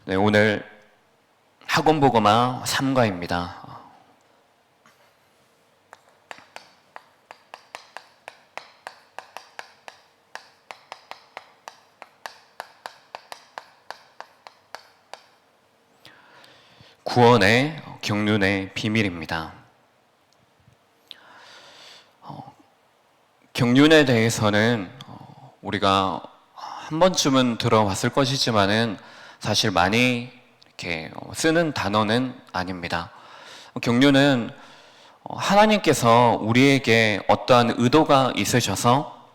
네, 오늘 학원보고마 3과입니다. 구원의 경륜의 비밀입니다. 경륜에 대해서는 우리가 한 번쯤은 들어봤을 것이지만은 사실 많이 이렇게 쓰는 단어는 아닙니다. 경륜은 하나님께서 우리에게 어떠한 의도가 있으셔서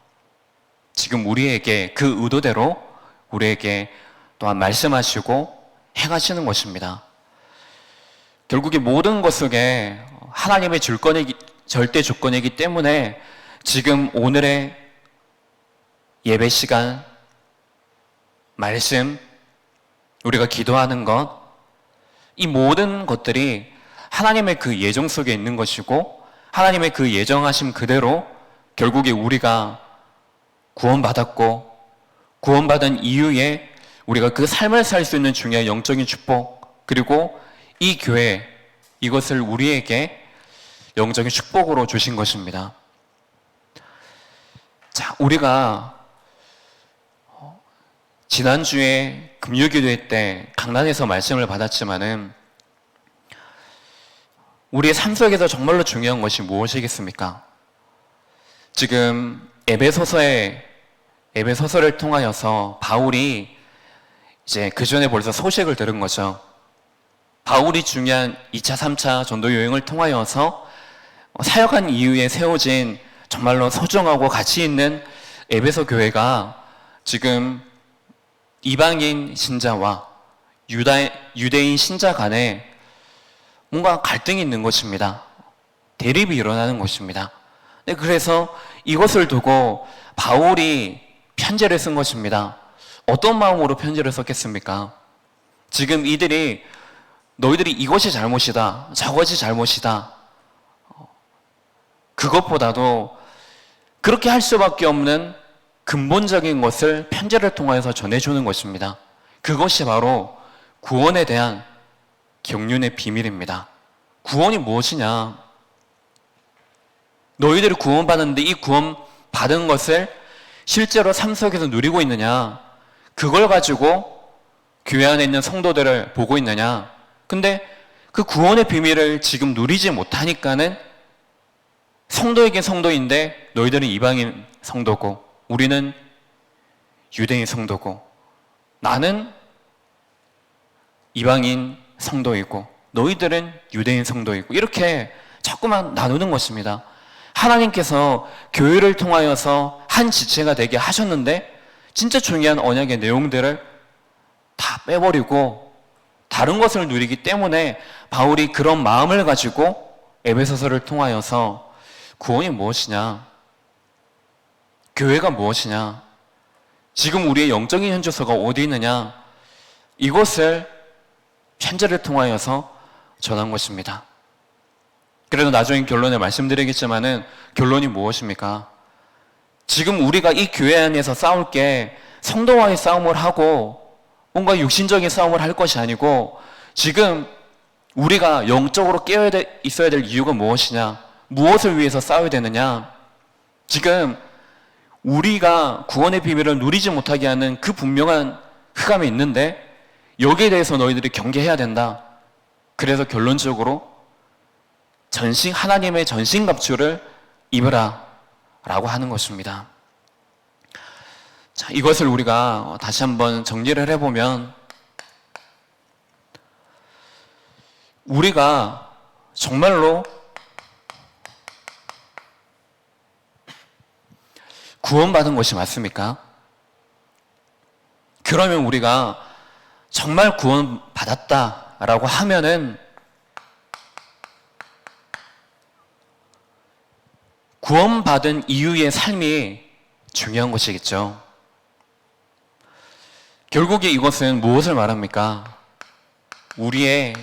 지금 우리에게 그 의도대로 우리에게 또한 말씀하시고 행하시는 것입니다. 결국에 모든 것 속에 하나님의 절대 조건이기 때문에 지금 오늘의 예배 시간, 말씀, 우리가 기도하는 것, 이 모든 것들이 하나님의 그 예정 속에 있는 것이고 하나님의 그 예정하심 그대로 결국에 우리가 구원받았고 구원받은 이후에 우리가 그 삶을 살 수 있는 중요한 영적인 축복, 그리고 이 교회, 이것을 우리에게 영적인 축복으로 주신 것입니다. 자, 우리가 지난주에 금요기도회 때 강단에서 말씀을 받았지만은 우리의 삶 속에서 정말로 중요한 것이 무엇이겠습니까? 지금 에베소서를 통하여서 바울이 이제 그 전에 벌써 소식을 들은 거죠. 바울이 중요한 2차, 3차 전도 여행을 통하여서 사역한 이후에 세워진 정말로 소중하고 가치 있는 에베소 교회가 지금 이방인 신자와 유대인 신자 간에 뭔가 갈등이 있는 것입니다. 대립이 일어나는 것입니다. 그래서 이것을 두고 바울이 편지를 쓴 것입니다. 어떤 마음으로 편지를 썼겠습니까? 지금 너희들이 이것이 잘못이다, 저것이 잘못이다, 그것보다도 그렇게 할 수밖에 없는 근본적인 것을 편지를 통해서 전해주는 것입니다. 그것이 바로 구원에 대한 경륜의 비밀입니다. 구원이 무엇이냐? 너희들이 구원받았는데 이 구원받은 것을 실제로 삶 속에서 누리고 있느냐? 그걸 가지고 교회 안에 있는 성도들을 보고 있느냐? 근데 그 구원의 비밀을 지금 누리지 못하니까는 성도에게 성도인데 너희들은 이방인 성도고 우리는 유대인 성도고 나는 이방인 성도이고 너희들은 유대인 성도이고 이렇게 자꾸만 나누는 것입니다. 하나님께서 교회를 통하여서 한 지체가 되게 하셨는데 진짜 중요한 언약의 내용들을 다 빼버리고 다른 것을 누리기 때문에 바울이 그런 마음을 가지고 에베소서를 통하여서 구원이 무엇이냐? 교회가 무엇이냐? 지금 우리의 영적인 현주소가 어디 있느냐? 이것을 편지를 통하여서 전한 것입니다. 그래도 나중에 결론을 말씀드리겠지만은 결론이 무엇입니까? 지금 우리가 이 교회 안에서 싸울 게 성도와의 싸움을 하고 뭔가 육신적인 싸움을 할 것이 아니고 지금 우리가 영적으로 있어야 될 이유가 무엇이냐? 무엇을 위해서 싸워야 되느냐? 지금 우리가 구원의 비밀을 누리지 못하게 하는 그 분명한 흑암이 있는데 여기에 대해서 너희들이 경계해야 된다. 그래서 결론적으로 하나님의 전신갑주를 입으라 라고 하는 것입니다. 자, 이것을 우리가 다시 한번 정리를 해보면 우리가 정말로 구원받은 것이 맞습니까? 그러면 우리가 정말 구원받았다라고 하면은 구원받은 이후의 삶이 중요한 것이겠죠. 결국에 이것은 무엇을 말합니까? 우리의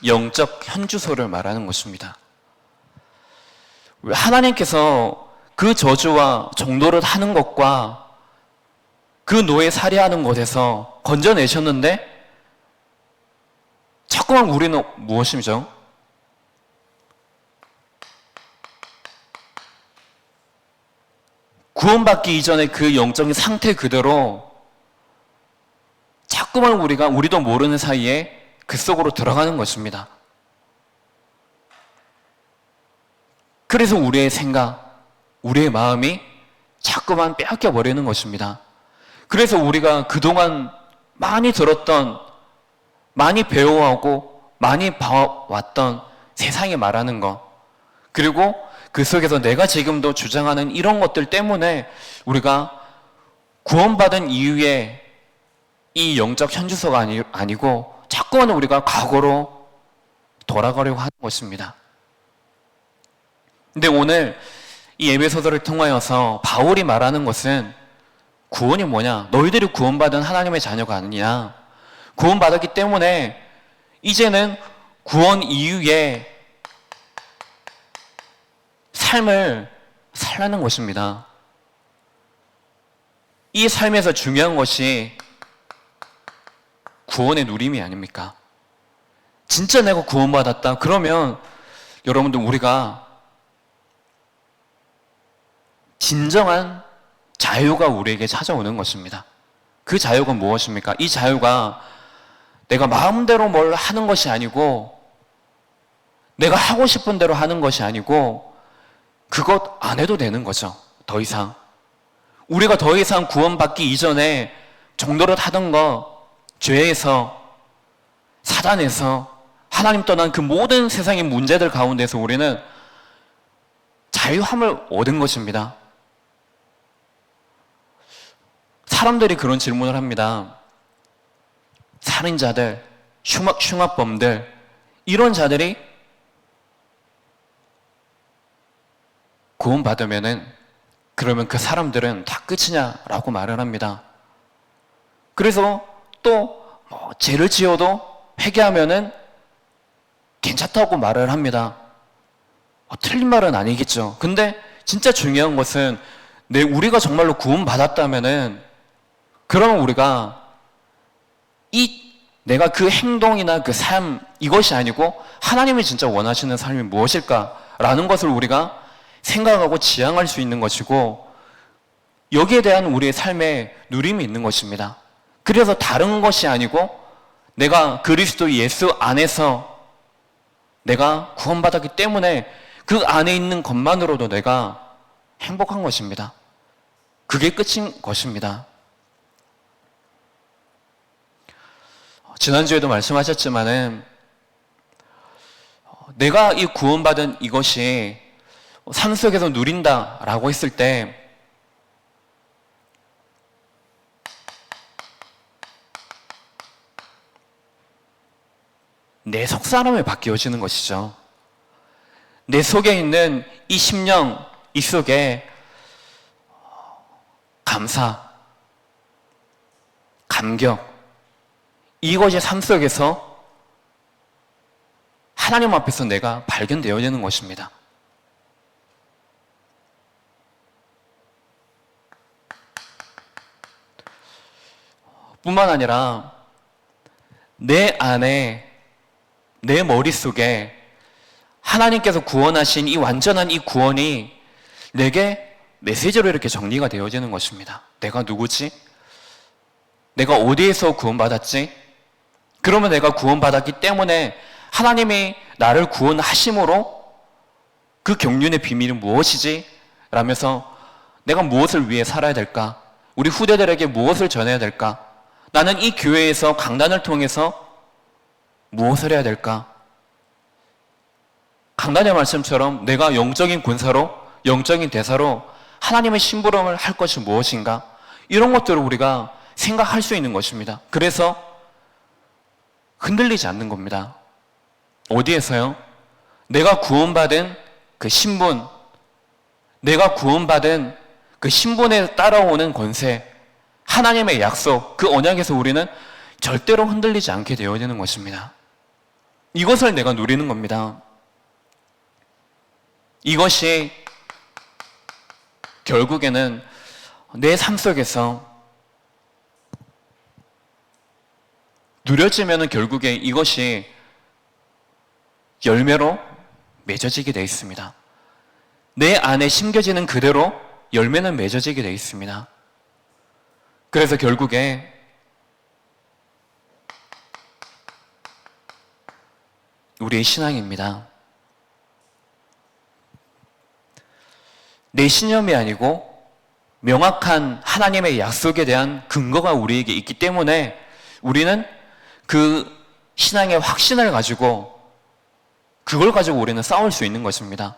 영적 현주소를 말하는 것입니다. 하나님께서 그 저주와 정도를 하는 것과 그 노예 살해하는 곳에서 건져내셨는데 자꾸만 우리는 무엇이죠? 구원받기 이전의 그 영적인 상태 그대로 자꾸만 우리도 모르는 사이에 그 속으로 들어가는 것입니다. 그래서 우리의 생각, 우리의 마음이 자꾸만 빼앗겨 버리는 것입니다. 그래서 우리가 그동안 많이 들었던, 많이 배워오고 많이 봐왔던 세상이 말하는 것, 그리고 그 속에서 내가 지금도 주장하는 이런 것들 때문에 우리가 구원받은 이후에 이 영적 현주소가 아니고 자꾸만 우리가 과거로 돌아가려고 하는 것입니다. 근데 오늘 이 에베소서를 통하여서 바울이 말하는 것은 구원이 뭐냐? 너희들이 구원받은 하나님의 자녀가 아니냐? 구원받았기 때문에 이제는 구원 이후에 삶을 살라는 것입니다. 이 삶에서 중요한 것이 구원의 누림이 아닙니까? 진짜 내가 구원받았다. 그러면 여러분들 우리가 진정한 자유가 우리에게 찾아오는 것입니다. 그 자유가 무엇입니까? 이 자유가 내가 마음대로 뭘 하는 것이 아니고 내가 하고 싶은 대로 하는 것이 아니고 그것 안 해도 되는 거죠. 더 이상. 우리가 더 이상 구원받기 이전에 종노릇 하던 거, 죄에서, 사단에서, 하나님 떠난 그 모든 세상의 문제들 가운데서 우리는 자유함을 얻은 것입니다. 사람들이 그런 질문을 합니다. 살인자들, 흉악범들, 이런 자들이 구원받으면은 그러면 그 사람들은 다 끝이냐라고 말을 합니다. 그래서 또 죄를 지어도 회개하면은 괜찮다고 말을 합니다. 틀린 말은 아니겠죠. 근데 진짜 중요한 것은 우리가 정말로 구원받았다면은 그러면 우리가 내가 그 행동이나 그 삶 이것이 아니고 하나님이 진짜 원하시는 삶이 무엇일까라는 것을 우리가 생각하고 지향할 수 있는 것이고 여기에 대한 우리의 삶에 누림이 있는 것입니다. 그래서 다른 것이 아니고 내가 그리스도 예수 안에서 내가 구원받았기 때문에 그 안에 있는 것만으로도 내가 행복한 것입니다. 그게 끝인 것입니다. 지난주에도 말씀하셨지만은 내가 이 구원받은 이것이 삶 속에서 누린다라고 했을 때 내 속사람이 바뀌어지는 것이죠. 내 속에 있는 이 심령, 이 속에 감사, 감격, 이것이 삶 속에서 하나님 앞에서 내가 발견되어지는 것입니다. 뿐만 아니라 내 안에, 내 머릿속에 하나님께서 구원하신 이 완전한 이 구원이 내게 메시지로 이렇게 정리가 되어지는 것입니다. 내가 누구지? 내가 어디에서 구원받았지? 그러면 내가 구원받았기 때문에 하나님이 나를 구원하심으로 그 경륜의 비밀은 무엇이지? 라면서 내가 무엇을 위해 살아야 될까? 우리 후대들에게 무엇을 전해야 될까? 나는 이 교회에서 강단을 통해서 무엇을 해야 될까? 강단의 말씀처럼 내가 영적인 군사로, 영적인 대사로 하나님의 심부름을 할 것이 무엇인가? 이런 것들을 우리가 생각할 수 있는 것입니다. 그래서 흔들리지 않는 겁니다. 어디에서요? 내가 구원받은 그 신분, 내가 구원받은 그 신분에 따라오는 권세, 하나님의 약속, 그 언약에서 우리는 절대로 흔들리지 않게 되어지는 것입니다. 이것을 내가 누리는 겁니다. 이것이 결국에는 내 삶 속에서 누려지면은 결국에 이것이 열매로 맺어지게 되어 있습니다. 내 안에 심겨지는 그대로 열매는 맺어지게 되어 있습니다. 그래서 결국에 우리의 신앙입니다. 내 신념이 아니고 명확한 하나님의 약속에 대한 근거가 우리에게 있기 때문에 우리는 그 신앙의 확신을 가지고 그걸 가지고 우리는 싸울 수 있는 것입니다.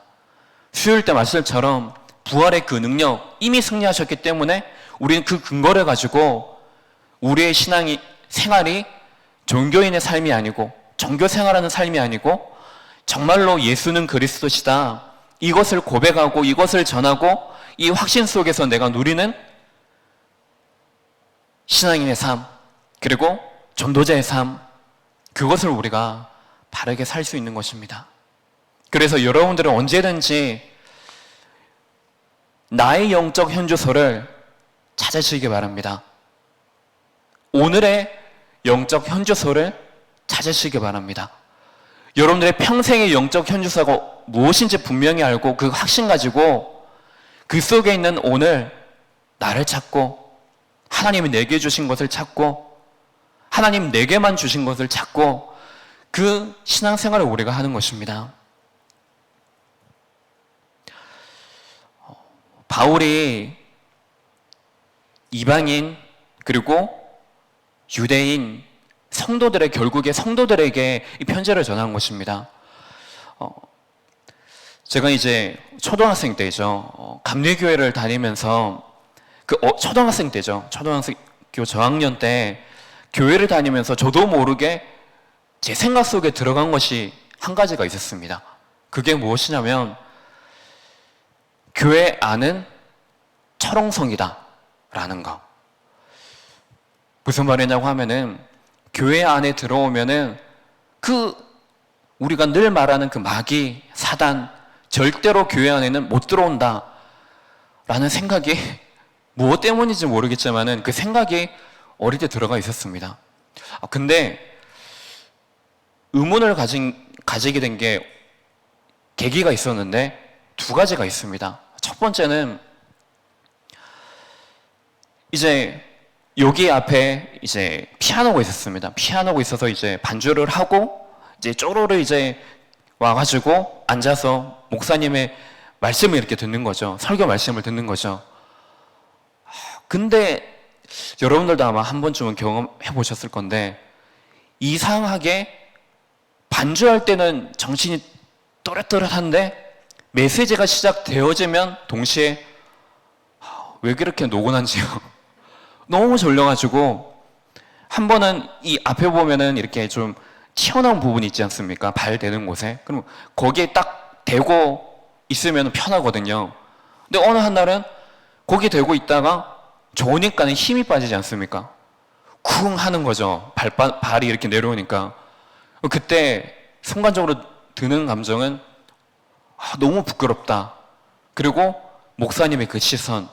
수요일 때 말씀처럼 부활의 그 능력 이미 승리하셨기 때문에 우리는 그 근거를 가지고 우리의 신앙이 생활이 종교인의 삶이 아니고 종교 생활하는 삶이 아니고 정말로 예수는 그리스도시다 이것을 고백하고 이것을 전하고 이 확신 속에서 내가 누리는 신앙인의 삶 그리고 전도자의 삶 그것을 우리가 바르게 살 수 있는 것입니다. 그래서 여러분들은 언제든지 나의 영적 현주소를 찾으시기 바랍니다. 오늘의 영적 현주소를 찾으시기 바랍니다. 여러분들의 평생의 영적 현주소가 무엇인지 분명히 알고 그 확신 가지고 그 속에 있는 오늘 나를 찾고 하나님이 내게 주신 것을 찾고 하나님 내게만 주신 것을 찾고 그 신앙생활을 우리가 하는 것입니다. 바울이 이방인 그리고 유대인 성도들의 결국에 성도들에게 이 편지를 전한 것입니다. 제가 이제 초등학생 때죠. 감리교회를 다니면서 초등학생 때죠. 초등학교 저학년 때 교회를 다니면서 저도 모르게 제 생각 속에 들어간 것이 한 가지가 있었습니다. 그게 무엇이냐면 교회 안은 철옹성이다 라는 거. 무슨 말이냐고 하면은 교회 안에 들어오면은 우리가 늘 말하는 그 마귀, 사단 절대로 교회 안에는 못 들어온다 라는 생각이 무엇 때문인지 모르겠지만은 그 생각이 어릴 때 들어가 있었습니다. 근데 의문을 가지게 된 게 계기가 있었는데 두 가지가 있습니다. 첫 번째는 이제 여기 앞에 이제 피아노가 있었습니다. 피아노가 있어서 이제 반주를 하고 이제 쪼로를 이제 와가지고 앉아서 목사님의 말씀을 이렇게 듣는 거죠. 설교 말씀을 듣는 거죠. 근데 여러분들도 아마 한 번쯤은 경험해 보셨을 건데 이상하게 반주할 때는 정신이 또렷또렷한데 메시지가 시작되어지면 동시에 왜 그렇게 노곤한지요. 너무 졸려가지고 한 번은 이 앞에 보면은 이렇게 좀 튀어나온 부분이 있지 않습니까? 발 대는 곳에. 그럼 거기에 딱 대고 있으면 편하거든요. 근데 어느 한 날은 거기 대고 있다가 좋으니까는 힘이 빠지지 않습니까? 쿵 하는 거죠. 발이 이렇게 내려오니까. 그때 순간적으로 드는 감정은 너무 부끄럽다. 그리고 목사님의 그 시선.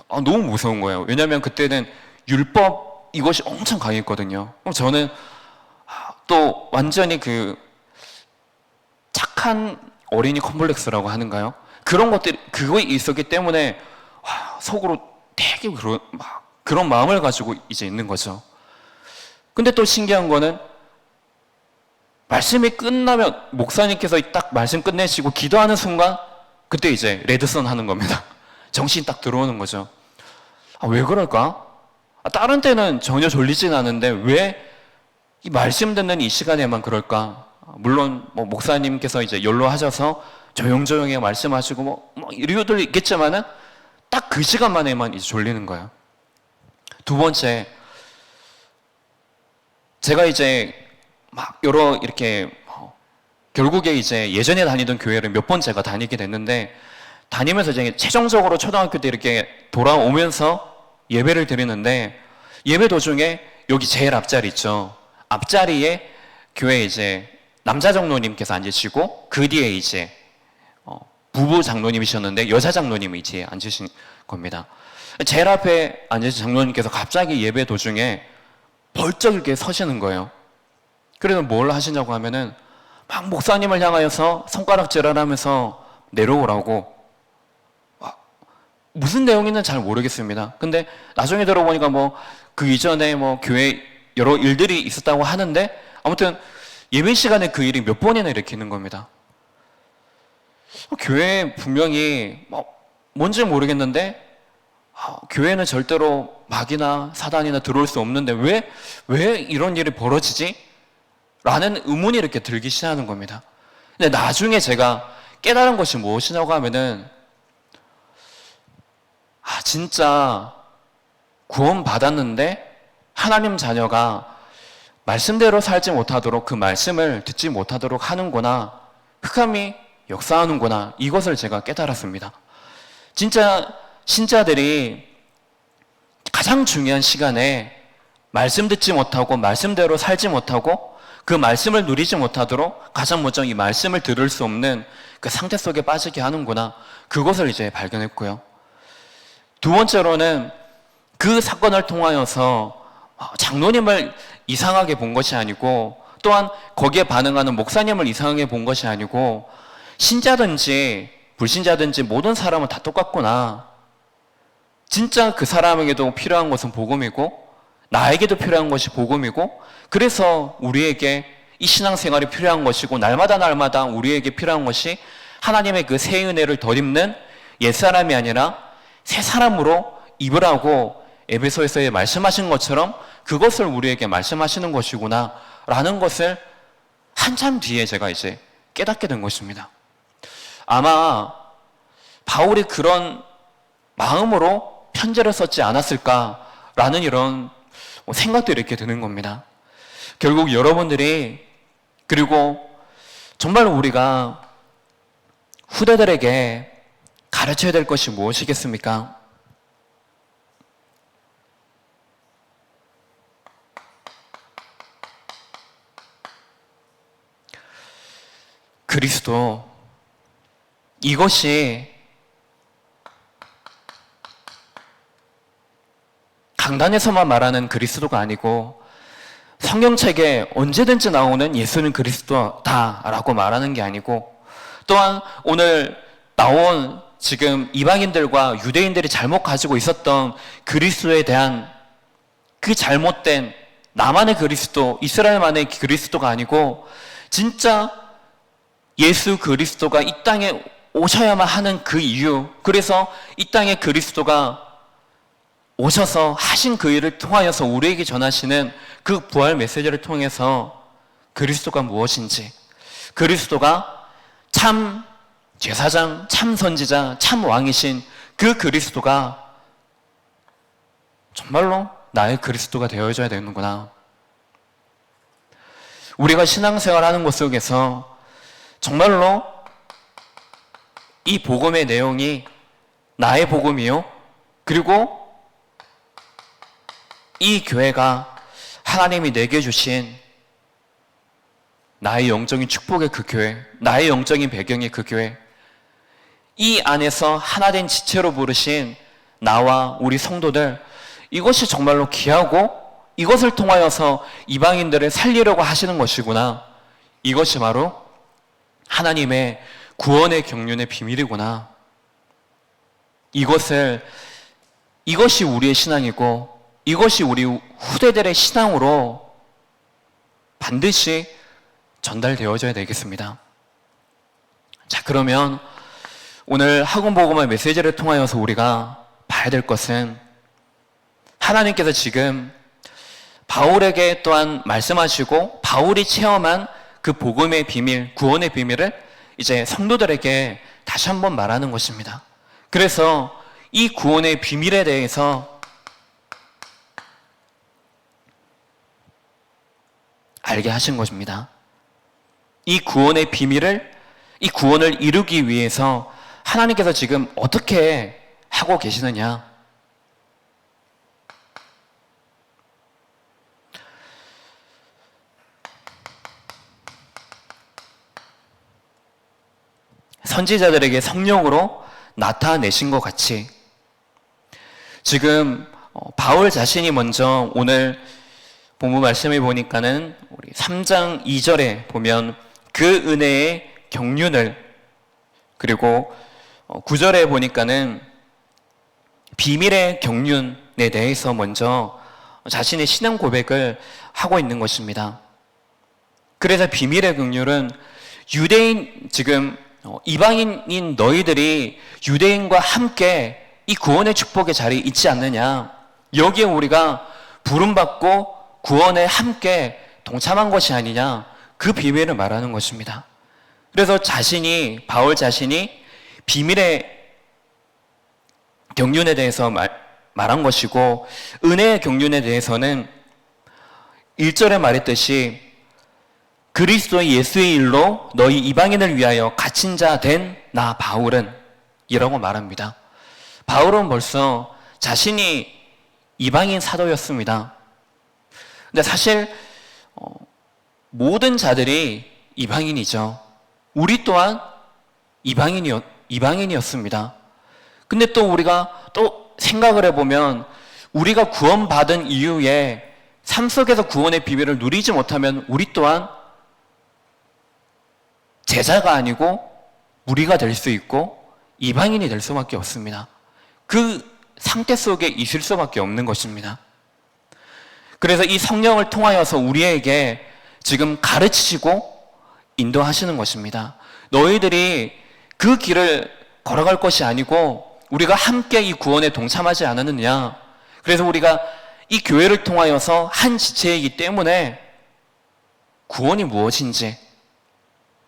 너무 무서운 거예요. 왜냐하면 그때는 율법 이것이 엄청 강했거든요. 그럼 저는 또 완전히 그 착한 어린이 컴플렉스라고 하는가요? 그런 것들이 그거에 있었기 때문에 속으로 되게 그런 마음을 가지고 이제 있는 거죠. 근데 또 신기한 거는 말씀이 끝나면 목사님께서 딱 말씀 끝내시고 기도하는 순간 그때 이제 레드선 하는 겁니다. 정신이 딱 들어오는 거죠. 왜 그럴까? 다른 때는 전혀 졸리진 않은데 왜 이 말씀 듣는 이 시간에만 그럴까? 물론 목사님께서 이제 연로하셔서 조용조용히 말씀하시고 이유들이 있겠지만은 딱 그 시간만에만 이제 졸리는 거예요. 두 번째, 제가 이제 이렇게 결국에 이제 예전에 다니던 교회를 몇 번 제가 다니게 됐는데 다니면서 이제 최종적으로 초등학교 때 이렇게 돌아오면서 예배를 드리는데 예배 도중에 여기 제일 앞자리 있죠. 앞자리에 교회 이제 남자 장로님께서 앉으시고 그 뒤에 이제 부부 장로님이셨는데 여자 장로님이 뒤에 앉으신 겁니다. 제일 앞에 앉으신 장로님께서 갑자기 예배 도중에 벌쩍 이렇게 서시는 거예요. 그래서 뭘 하시냐고 하면은 막 목사님을 향하여서 손가락질을 하면서 내려오라고. 무슨 내용인지는 잘 모르겠습니다. 근데 나중에 들어보니까 뭐 그 이전에 뭐 교회 여러 일들이 있었다고 하는데 아무튼 예배 시간에 그 일이 몇 번이나 일으키는 겁니다. 교회에 분명히 뭐 뭔지 모르겠는데 교회는 절대로 마귀나 사단이나 들어올 수 없는데 왜 이런 일이 벌어지지? 라는 의문이 이렇게 들기 시작하는 겁니다. 근데 나중에 제가 깨달은 것이 무엇이냐고 하면은 진짜 구원 받았는데 하나님 자녀가 말씀대로 살지 못하도록 그 말씀을 듣지 못하도록 하는구나, 흑암이 역사하는구나, 이것을 제가 깨달았습니다. 진짜 신자들이 가장 중요한 시간에 말씀 듣지 못하고 말씀대로 살지 못하고 그 말씀을 누리지 못하도록 가장 먼저 이 말씀을 들을 수 없는 그 상태 속에 빠지게 하는구나, 그것을 이제 발견했고요. 두 번째로는 그 사건을 통하여서 장로님을 이상하게 본 것이 아니고 또한 거기에 반응하는 목사님을 이상하게 본 것이 아니고 신자든지 불신자든지 모든 사람은 다 똑같구나. 진짜 그 사람에게도 필요한 것은 복음이고 나에게도 필요한 것이 복음이고 그래서 우리에게 이 신앙생활이 필요한 것이고 날마다 우리에게 필요한 것이 하나님의 그 새 은혜를 덧입는 옛사람이 아니라 새 사람으로 입으라고 에베소에서 말씀하신 것처럼 그것을 우리에게 말씀하시는 것이구나 라는 것을 한참 뒤에 제가 이제 깨닫게 된 것입니다. 아마 바울이 그런 마음으로 편지를 썼지 않았을까라는 이런 생각도 이렇게 드는 겁니다. 결국 여러분들이 그리고 정말 우리가 후대들에게 가르쳐야 될 것이 무엇이겠습니까? 그리스도, 이것이 강단에서만 말하는 그리스도가 아니고 성경책에 언제든지 나오는 예수는 그리스도다라고 말하는 게 아니고 또한 오늘 나온 지금 이방인들과 유대인들이 잘못 가지고 있었던 그리스도에 대한 그 잘못된 나만의 그리스도, 이스라엘만의 그리스도가 아니고 진짜 예수 그리스도가 이 땅에 오셔야만 하는 그 이유, 그래서 이 땅에 그리스도가 오셔서 하신 그 일을 통하여서 우리에게 전하시는 그 부활 메시지를 통해서 그리스도가 무엇인지, 그리스도가 참 제사장, 참 선지자, 참 왕이신 그 그리스도가 정말로 나의 그리스도가 되어줘야 되는구나. 우리가 신앙생활하는 것 속에서 정말로 이 복음의 내용이 나의 복음이요, 그리고 이 교회가 하나님이 내게 주신 나의 영적인 축복의 그 교회, 나의 영적인 배경의 그 교회, 이 안에서 하나된 지체로 부르신 나와 우리 성도들, 이것이 정말로 귀하고 이것을 통하여서 이방인들을 살리려고 하시는 것이구나. 이것이 바로 하나님의 구원의 경륜의 비밀이구나. 이것이 우리의 신앙이고 이것이 우리 후대들의 신앙으로 반드시 전달되어져야 되겠습니다. 자, 그러면 오늘 학원복음의 메시지를 통하여서 우리가 봐야 될 것은 하나님께서 지금 바울에게 또한 말씀하시고 바울이 체험한 그 복음의 비밀, 구원의 비밀을 이제 성도들에게 다시 한번 말하는 것입니다. 그래서 이 구원의 비밀에 대해서 알게 하신 것입니다. 이 구원의 비밀을, 이 구원을 이루기 위해서 하나님께서 지금 어떻게 하고 계시느냐? 선지자들에게 성령으로 나타내신 것 같이 지금 바울 자신이 먼저 오늘 본문 말씀을 보니까는 우리 3장 2절에 보면 그 은혜의 경륜을, 그리고 9절에 보니까는 비밀의 경륜에 대해서 먼저 자신의 신앙 고백을 하고 있는 것입니다. 그래서 비밀의 경륜은 유대인, 지금 이방인인 너희들이 유대인과 함께 이 구원의 축복의 자리에 있지 않느냐, 여기에 우리가 부름받고 구원에 함께 동참한 것이 아니냐, 그 비밀을 말하는 것입니다. 그래서 바울 자신이 비밀의 경륜에 대해서 말한 것이고, 은혜의 경륜에 대해서는 1절에 말했듯이 그리스도 예수의 일로 너희 이방인을 위하여 갇힌 자 된 나 바울은 이라고 말합니다. 바울은 벌써 자신이 이방인 사도였습니다. 근데 사실 모든 자들이 이방인이죠. 우리 또한 이방인이었습니다. 근데 또 우리가 또 생각을 해보면, 우리가 구원받은 이후에 삶 속에서 구원의 비밀을 누리지 못하면 우리 또한 제자가 아니고 무리가 될 수 있고 이방인이 될 수밖에 없습니다. 그 상태 속에 있을 수밖에 없는 것입니다. 그래서 이 성령을 통하여서 우리에게 지금 가르치시고 인도하시는 것입니다. 너희들이 그 길을 걸어갈 것이 아니고 우리가 함께 이 구원에 동참하지 않았느냐. 그래서 우리가 이 교회를 통하여서 한 지체이기 때문에 구원이 무엇인지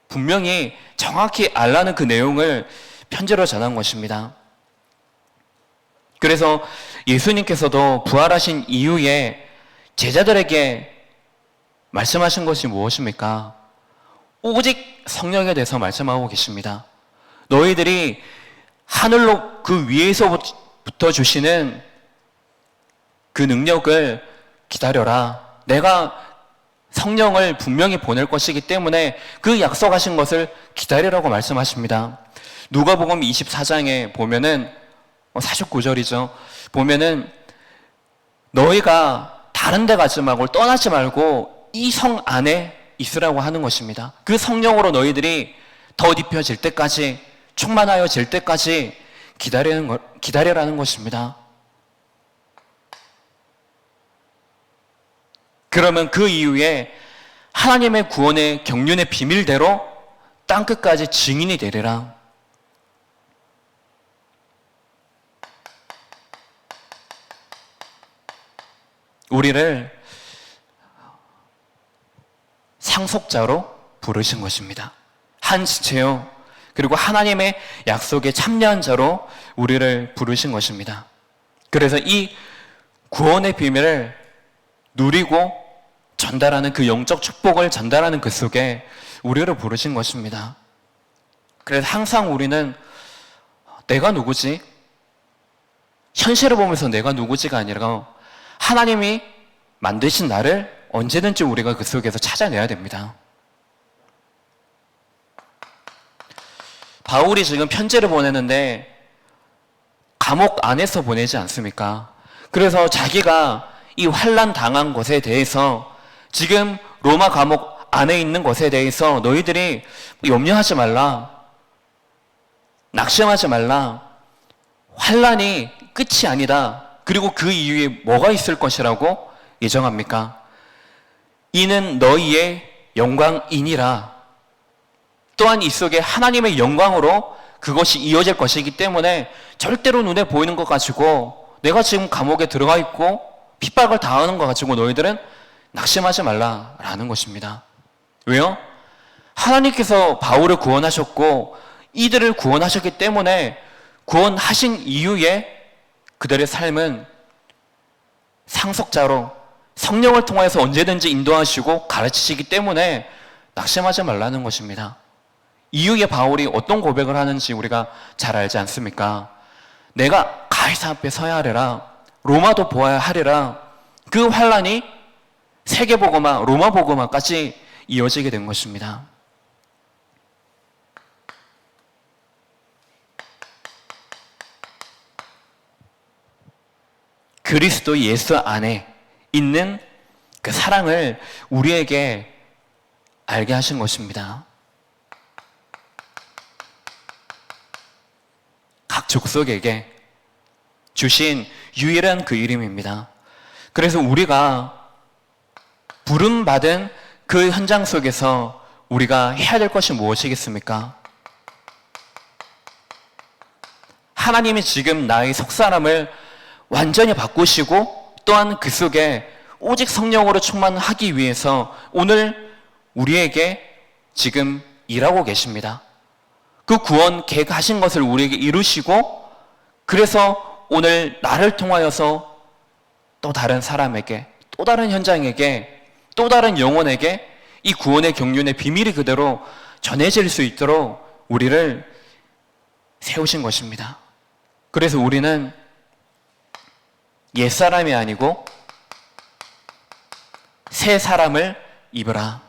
분명히 정확히 알라는 그 내용을 편지로 전한 것입니다. 그래서 예수님께서도 부활하신 이후에 제자들에게 말씀하신 것이 무엇입니까? 오직 성령에 대해서 말씀하고 계십니다. 너희들이 하늘로 그 위에서부터 주시는 그 능력을 기다려라. 내가 성령을 분명히 보낼 것이기 때문에 그 약속하신 것을 기다리라고 말씀하십니다. 누가복음 24장에 보면은 49절이죠. 보면은 너희가 다른 데 가지 말고 떠나지 말고 이 성 안에 있으라고 하는 것입니다. 그 성령으로 너희들이 덧입혀질 때까지, 충만하여질 때까지 기다리라는 것입니다. 그러면 그 이후에 하나님의 구원의 경륜의 비밀대로 땅끝까지 증인이 되리라. 우리를 상속자로 부르신 것입니다. 한 지체요, 그리고 하나님의 약속에 참여한 자로 우리를 부르신 것입니다. 그래서 이 구원의 비밀을 누리고 전달하는, 그 영적 축복을 전달하는 그 속에 우리를 부르신 것입니다. 그래서 항상 우리는 내가 누구지? 현실을 보면서 내가 누구지가 아니라 하나님이 만드신 나를 언제든지 우리가 그 속에서 찾아내야 됩니다. 바울이 지금 편지를 보내는데 감옥 안에서 보내지 않습니까? 그래서 자기가 이 환난 당한 것에 대해서, 지금 로마 감옥 안에 있는 것에 대해서 너희들이 염려하지 말라, 낙심하지 말라, 환난이 끝이 아니다. 그리고 그 이후에 뭐가 있을 것이라고 예정합니까? 이는 너희의 영광이니라. 또한 이 속에 하나님의 영광으로 그것이 이어질 것이기 때문에 절대로 눈에 보이는 것 가지고, 내가 지금 감옥에 들어가 있고 핍박을 당하는 것 가지고 너희들은 낙심하지 말라라는 것입니다. 왜요? 하나님께서 바울을 구원하셨고 이들을 구원하셨기 때문에 구원하신 이후에 그들의 삶은 상속자로 성령을 통해서 언제든지 인도하시고 가르치시기 때문에 낙심하지 말라는 것입니다. 이후에 바울이 어떤 고백을 하는지 우리가 잘 알지 않습니까? 내가 가이사 앞에 서야 하리라, 로마도 보아야 하리라. 그 환란이 세계복음화, 로마복음화까지 이어지게 된 것입니다. 그리스도 예수 안에 있는 그 사랑을 우리에게 알게 하신 것입니다. 각 족속에게 주신 유일한 그 이름입니다. 그래서 우리가 부름받은 그 현장 속에서 우리가 해야 될 것이 무엇이겠습니까? 하나님이 지금 나의 속 사람을 완전히 바꾸시고 또한 그 속에 오직 성령으로 충만하기 위해서 오늘 우리에게 지금 일하고 계십니다. 그 구원 계획하신 것을 우리에게 이루시고 그래서 오늘 나를 통하여서 또 다른 사람에게 또 다른 현장에게 또 다른 영혼에게 이 구원의 경륜의 비밀이 그대로 전해질 수 있도록 우리를 세우신 것입니다. 그래서 우리는 옛사람이 아니고 새 사람을 입으라.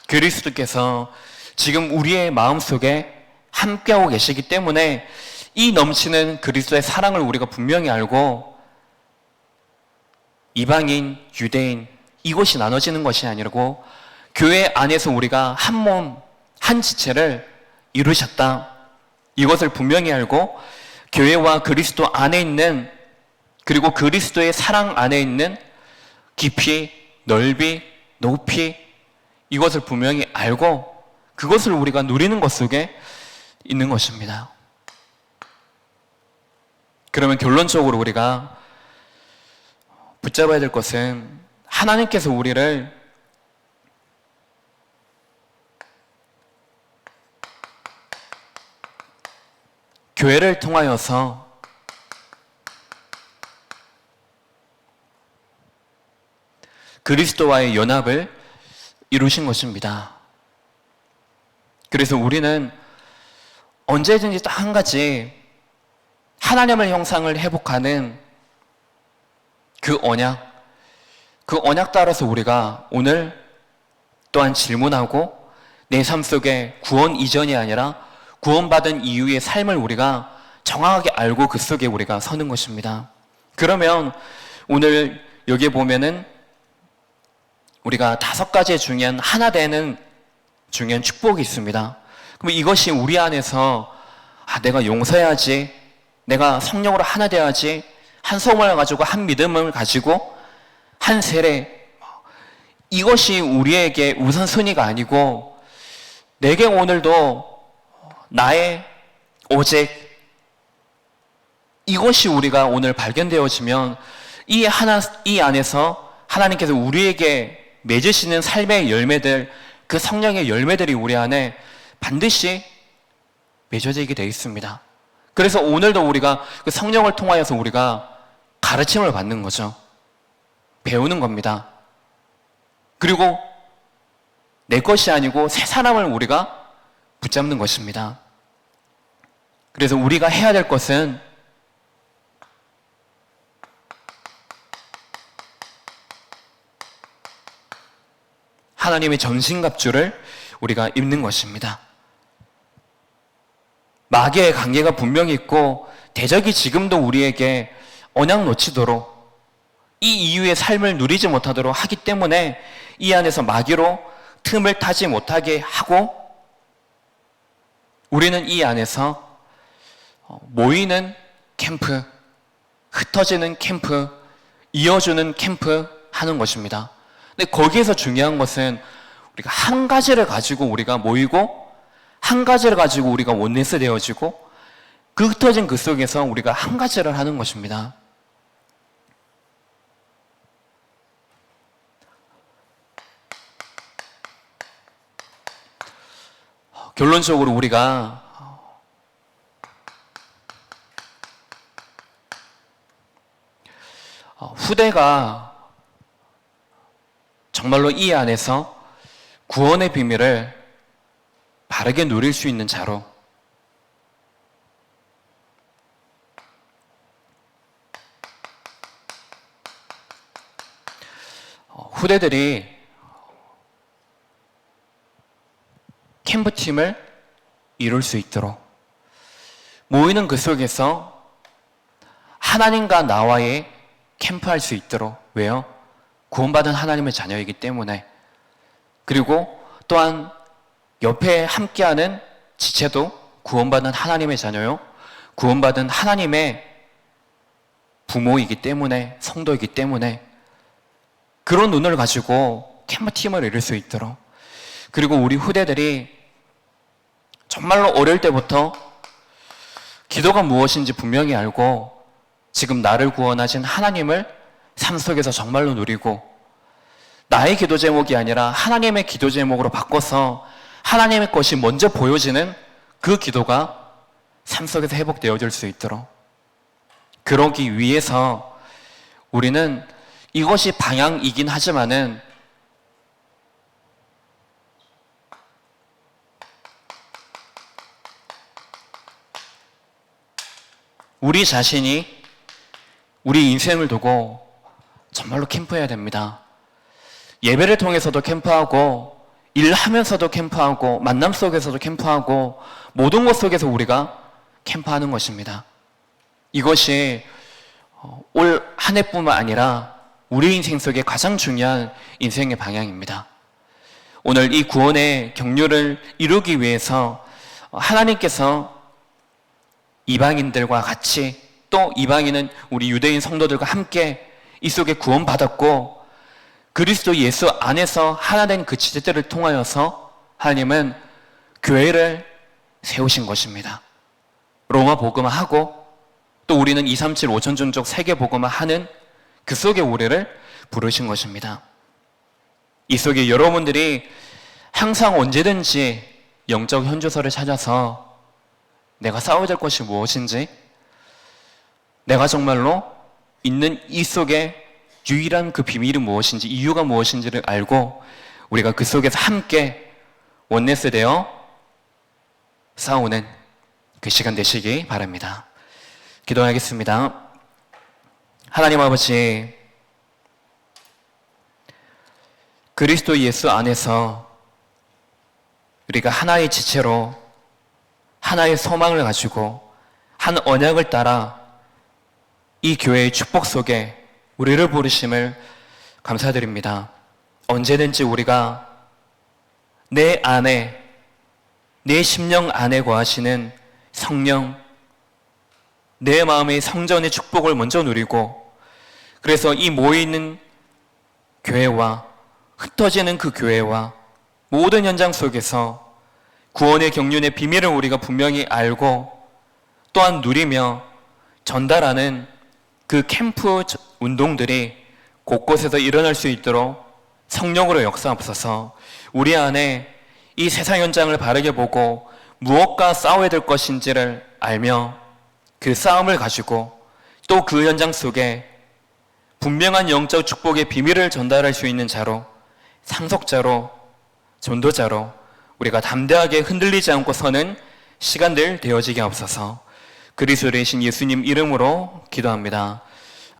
그리스도께서 지금 우리의 마음속에 함께하고 계시기 때문에 이 넘치는 그리스도의 사랑을 우리가 분명히 알고 이방인, 유대인 이것이 나눠지는 것이 아니고 교회 안에서 우리가 한 몸, 한 지체를 이루셨다. 이것을 분명히 알고 교회와 그리스도 안에 있는 그리고 그리스도의 사랑 안에 있는 깊이, 넓이, 높이 이것을 분명히 알고 그것을 우리가 누리는 것 속에 있는 것입니다. 그러면 결론적으로 우리가 붙잡아야 될 것은 하나님께서 우리를 교회를 통하여서 그리스도와의 연합을 이루신 것입니다. 그래서 우리는 언제든지 딱 한 가지 하나님의 형상을 회복하는 그 언약 따라서 우리가 오늘 또한 질문하고 내 삶 속에 구원 이전이 아니라 구원받은 이후의 삶을 우리가 정확하게 알고 그 속에 우리가 서는 것입니다. 그러면 오늘 여기에 보면은 우리가 5가지의 중요한 하나 되는 중요한 축복이 있습니다. 그럼 이것이 우리 안에서 내가 용서해야지, 내가 성령으로 하나 되어야지, 한 소망을 가지고 한 믿음을 가지고 한 세례 이것이 우리에게 우선순위가 아니고 내게 오늘도 나의 오직 이것이 우리가 오늘 발견되어지면 이 안에서 하나님께서 우리에게 맺으시는 삶의 열매들 그 성령의 열매들이 우리 안에 반드시 맺어지게 되어 있습니다. 그래서 오늘도 우리가 그 성령을 통하여서 우리가 가르침을 받는 거죠. 배우는 겁니다. 그리고 내 것이 아니고 새 사람을 우리가 붙잡는 것입니다. 그래서 우리가 해야 될 것은 하나님의 전신갑주를 우리가 입는 것입니다. 마귀의 관계가 분명히 있고 대적이 지금도 우리에게 언약 놓치도록 이 이후의 삶을 누리지 못하도록 하기 때문에 이 안에서 마귀로 틈을 타지 못하게 하고 우리는 이 안에서 모이는 캠프, 흩어지는 캠프, 이어주는 캠프 하는 것입니다. 근데 거기에서 중요한 것은 우리가 한 가지를 가지고 우리가 모이고 한 가지를 가지고 우리가 원네스 되어지고 그 흩어진 그 속에서 우리가 한 가지를 하는 것입니다. 결론적으로 우리가 후대가 정말로 이 안에서 구원의 비밀을 바르게 누릴 수 있는 자로 후대들이 캠프팀을 이룰 수 있도록 모이는 그 속에서 하나님과 나와의 캠프할 수 있도록. 왜요? 구원받은 하나님의 자녀이기 때문에. 그리고 또한 옆에 함께하는 지체도 구원받은 하나님의 자녀요, 구원받은 하나님의 부모이기 때문에, 성도이기 때문에 그런 눈을 가지고 캠프팀을 이룰 수 있도록. 그리고 우리 후대들이 정말로 어릴 때부터 기도가 무엇인지 분명히 알고 지금 나를 구원하신 하나님을 삶 속에서 정말로 누리고, 나의 기도 제목이 아니라 하나님의 기도 제목으로 바꿔서 하나님의 것이 먼저 보여지는 그 기도가 삶 속에서 회복되어질 수 있도록. 그러기 위해서 우리는 이것이 방향이긴 하지만은 우리 자신이 우리 인생을 두고 정말로 캠프해야 됩니다. 예배를 통해서도 캠프하고, 일하면서도 캠프하고, 만남 속에서도 캠프하고, 모든 것 속에서 우리가 캠프하는 것입니다. 이것이 올 한 해뿐만 아니라 우리 인생 속에 가장 중요한 인생의 방향입니다. 오늘 이 구원의 경륜을 이루기 위해서 하나님께서 이방인들과 같이, 또 이방인은 우리 유대인 성도들과 함께 이 속에 구원받았고, 그리스도 예수 안에서 하나 된 그 지체들을 통하여서 하나님은 교회를 세우신 것입니다. 로마 복음화하고, 또 우리는 237 5천 종족 세계 복음화하는 그 속에 우리를 부르신 것입니다. 이 속에 여러분들이 항상 언제든지 영적 현주소를 찾아서 내가 싸워야 될 것이 무엇인지, 내가 정말로 있는 이 속에 유일한 그 비밀이 무엇인지, 이유가 무엇인지를 알고 우리가 그 속에서 함께 원네스 되어 싸우는 그 시간 되시기 바랍니다. 기도하겠습니다. 하나님 아버지, 그리스도 예수 안에서 우리가 하나의 지체로 하나의 소망을 가지고 한 언약을 따라 이 교회의 축복 속에 우리를 부르심을 감사드립니다. 언제든지 우리가 내 안에, 내 심령 안에 거하시는 성령, 내 마음의 성전의 축복을 먼저 누리고, 그래서 이 모이는 교회와 흩어지는 그 교회와 모든 현장 속에서 구원의 경륜의 비밀을 우리가 분명히 알고 또한 누리며 전달하는 그 캠프 운동들이 곳곳에서 일어날 수 있도록 성령으로 역사하옵소서. 우리 안에 이 세상 현장을 바르게 보고 무엇과 싸워야 될 것인지를 알며 그 싸움을 가지고 또 그 현장 속에 분명한 영적 축복의 비밀을 전달할 수 있는 자로, 상속자로, 전도자로 우리가 담대하게 흔들리지 않고 서는 시간들 되어지게 하옵소서. 그리스도의 신 예수님 이름으로 기도합니다.